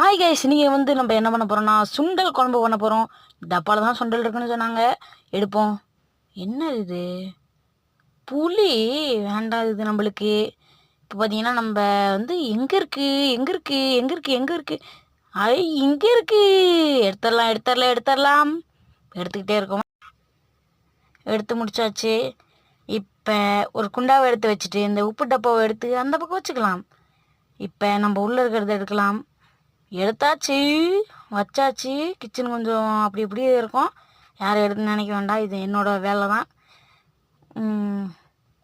Hi guys, நீங்கள் நம்ம என்ன பண்ண போகிறோம்னா சுண்டல் குழம்பு பண்ண போகிறோம். டப்பாவில் தான் சுண்டல் இருக்குன்னு சொன்னாங்க. எடுப்போம். என்ன இது? புளி வேண்டாம் இது நம்மளுக்கு. இப்போ பார்த்தீங்கன்னா நம்ம எங்கே இருக்குது. ஐ, இங்கே இருக்குது. எடுத்துடலாம். எடுத்துக்கிட்டே இருக்கோம். எடுத்து முடிச்சாச்சு. இப்போ ஒரு குண்டாவை எடுத்து வச்சுட்டு இந்த உப்பு டப்பாவை எடுத்து அந்த பக்கம் வச்சுக்கலாம். இப்போ நம்ம உள்ளே இருக்கிறத எடுக்கலாம். எடுத்தாச்சு, வச்சாச்சு. கிச்சன் கொஞ்சம் அப்படி இப்படியே இருக்கும். யாரும் எடுத்து நினைக்க வேண்டாம், இது என்னோடய வேலை தான்.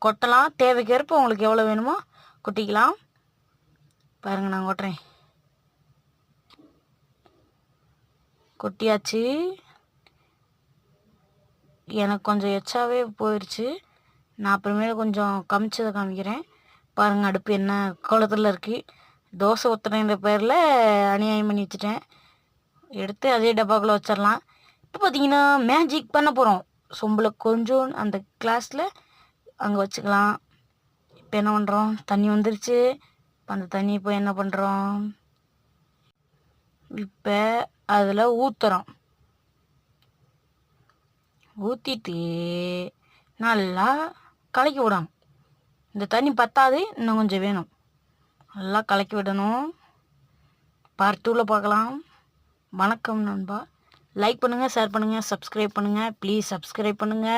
கொட்டலாம். தேவைக்கேற்ப உங்களுக்கு எவ்வளோ வேணுமோ கொட்டிக்கலாம். பாருங்கள், நான் கொட்டுறேன். கொட்டியாச்சு. எனக்கு கொஞ்சம் எச்சாவே போயிடுச்சு. நான் அப்புறமேல கொஞ்சம் கமிச்சதை காமிக்கிறேன். பாருங்கள், அடுப்பு என்ன கோலத்தில் இருக்குது. தோசை ஊற்றுறேன்ற பேரில் அநியாயம் பண்ணி வச்சுட்டேன். எடுத்து அதே டப்பாக்குள்ளே வச்சிடலாம். இப்போ பார்த்தீங்கன்னா மேஜிக் பண்ண போகிறோம். சொம்பில் கொஞ்சம் அந்த கிளாஸில் அங்கே வச்சுக்கலாம். இப்போ என்ன பண்ணுறோம், தண்ணி வந்துருச்சு. இப்போ அந்த தண்ணி இப்போ என்ன பண்ணுறோம், இப்போ அதில் ஊற்றுறோம். ஊற்றிட்டு நல்லா கலக்கி விடணும். இந்த தண்ணி பத்தாது, இன்னும் கொஞ்சம் வேணும். நல்லா கலக்கி விடணும். பார்ட் 2ல் பார்க்கலாம். வணக்கம் நண்பா. லைக் பண்ணுங்கள், ஷேர் பண்ணுங்கள், சப்ஸ்கிரைப் பண்ணுங்கள். ப்ளீஸ் சப்ஸ்கிரைப் பண்ணுங்கள்.